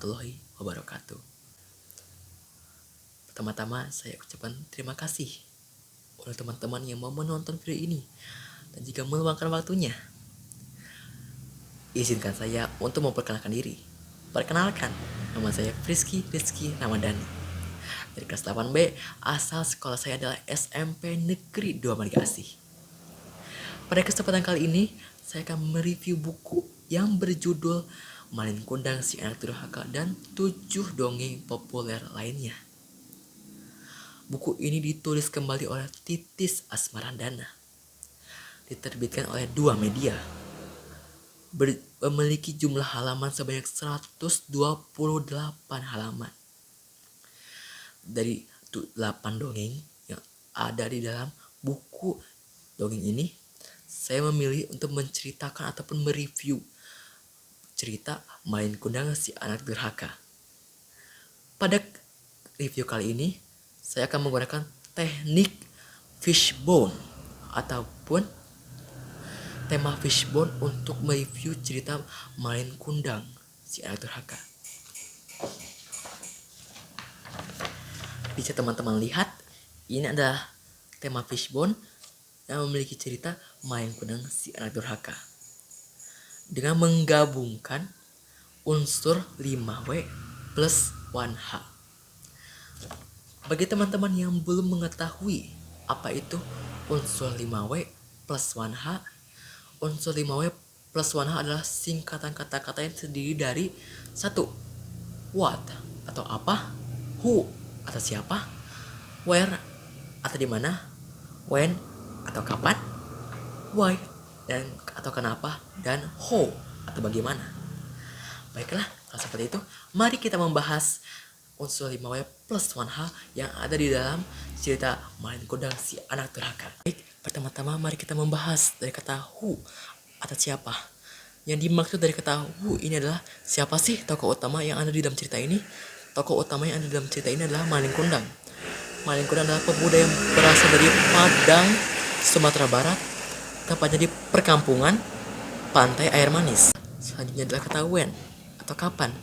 warahmatullahi wabarakatuh. Pertama-tama saya ucapkan terima kasih oleh teman-teman yang mau menonton video ini dan juga meluangkan waktunya. Izinkan saya untuk memperkenalkan diri. Perkenalkan, nama saya Rizky Ramadhani. Dari kelas 8B, asal sekolah saya adalah SMP Negeri 2 Marga Asih. Pada kesempatan kali ini, saya akan mereview buku yang berjudul Malin Kundang Si Anak Durhaka dan 7 dongeng populer lainnya. Buku ini ditulis kembali oleh Titis Asmarandana. Diterbitkan oleh dua media. Memiliki jumlah halaman sebanyak 128 halaman. Dari 8 dongeng yang ada di dalam buku dongeng ini, saya memilih untuk menceritakan ataupun mereview cerita Malin Kundang Si Anak Durhaka. Pada review kali ini, saya akan menggunakan teknik fishbone ataupun tema fishbone untuk mereview cerita Malin Kundang Si Anak Durhaka. Bisa teman-teman lihat, ini adalah tema fishbone yang memiliki cerita Malin Kundang Si Anak Durhaka dengan menggabungkan unsur 5W plus 1H. Bagi teman-teman yang belum mengetahui apa itu unsur 5W plus 1H, unsur 5W plus 1H adalah singkatan kata-kata yang terdiri dari 1. What atau apa, who atau siapa, where atau di mana, when atau kapan, why dan atau kenapa, dan how atau bagaimana. Baiklah, kalau seperti itu, mari kita membahas unsur 5W plus 1H yang ada di dalam cerita Malin Kundang Si Anak Durhaka. Baik, pertama-tama mari kita membahas dari kata who atau siapa. Yang dimaksud dari kata who ini adalah siapa sih tokoh utama yang ada di dalam cerita ini. Tokoh utama yang ada di dalam cerita ini adalah Malin Kundang. Malin Kundang adalah pemuda yang berasal dari Padang, Sumatera Barat, tepatnya di perkampungan Pantai Air Manis. Selanjutnya adalah kata when atau kapan,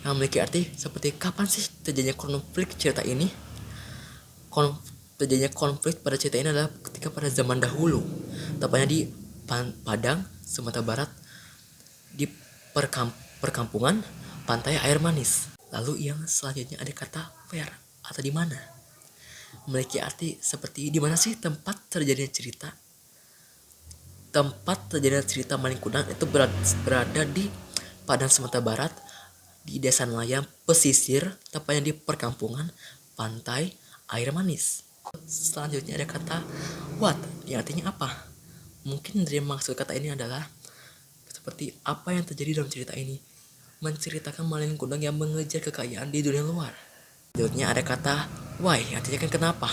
yang memiliki arti seperti kapan sih terjadinya konflik cerita ini. Terjadinya konflik pada cerita ini adalah ketika pada zaman dahulu, tepatnya di Padang, Sumatera Barat, di perkampungan Pantai Air Manis. Lalu yang selanjutnya ada kata where atau di mana, memiliki arti seperti di mana sih tempat terjadinya cerita. Tempat terjadinya cerita Malin Kundang itu berada di Padang, Sumatera Barat, di desa nelayan pesisir, tepatnya di perkampungan Pantai Air Manis. Selanjutnya ada kata what, yang artinya apa. Mungkin dari maksud kata ini adalah seperti apa yang terjadi dalam cerita ini, menceritakan Malin Kundang yang mengejar kekayaan di dunia luar. Selanjutnya ada kata why, artinya kan kenapa.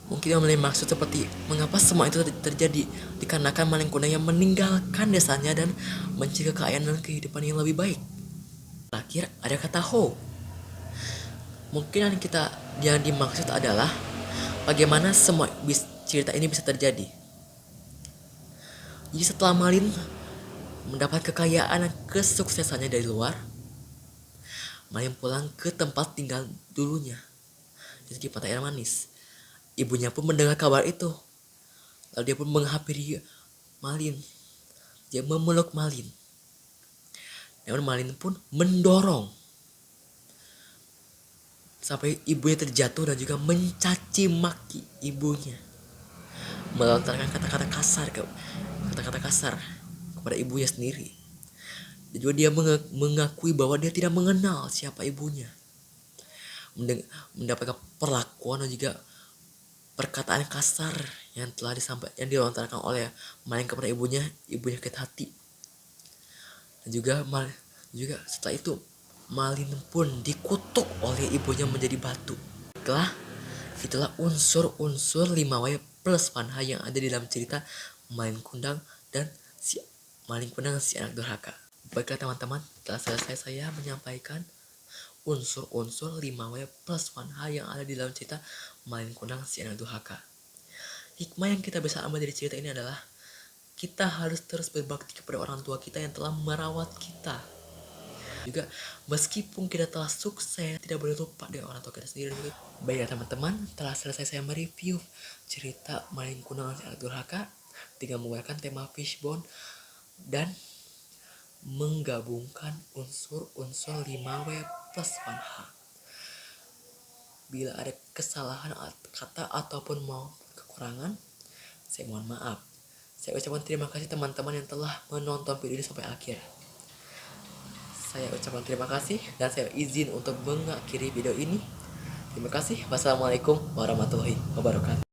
Mungkin yang memiliki maksud seperti mengapa semua itu terjadi, dikarenakan Malin Kundang yang meninggalkan desanya dan mencari kekayaan dan kehidupan yang lebih baik. Terakhir ada kata how. Mungkin yang dimaksud adalah bagaimana semua cerita ini bisa terjadi. Jadi setelah Malin mendapat kekayaan dan kesuksesannya dari luar, Malin pulang ke tempat tinggal dulunya, di Pantai Air Manis. Ibunya pun mendengar kabar itu. Lalu dia pun menghampiri Malin. Dia memeluk Malin. Namun Malin pun mendorong sampai ibunya terjatuh dan juga mencaci maki ibunya, melontarkan kata-kata kasar kepada ibunya sendiri. Dan juga dia mengakui bahwa dia tidak mengenal siapa ibunya. Mendapatkan perlakuan dan juga perkataan kasar yang dilontarkan oleh Malin kepada ibunya sakit hati. Dan juga setelah itu Malin pun dikutuk oleh ibunya menjadi batu. Itulah unsur-unsur 5W plus 1H yang ada di dalam cerita Malin Kundang dan Malin Kundang Si Anak Durhaka. Baiklah teman-teman, telah selesai saya menyampaikan unsur-unsur 5W plus 1H yang ada di dalam cerita Malin Kundang Si Anak Durhaka. Hikmah yang kita bisa ambil dari cerita ini adalah kita harus terus berbakti kepada orang tua kita yang telah merawat kita. Juga meskipun kita telah sukses, tidak boleh lupa dengan orang tua kita sendiri. Baiklah teman-teman, telah selesai saya mereview cerita Maling Kundang si Anak Durhaka dengan menggunakan tema Fishbone dan menggabungkan unsur-unsur 5W plus 1H. Bila ada kesalahan kata ataupun mau kekurangan, saya mohon maaf. Saya ucapkan terima kasih teman-teman yang telah menonton video ini sampai akhir. Saya ucapkan terima kasih dan saya izin untuk mengakhiri video ini. Terima kasih. Wassalamualaikum warahmatullahi wabarakatuh.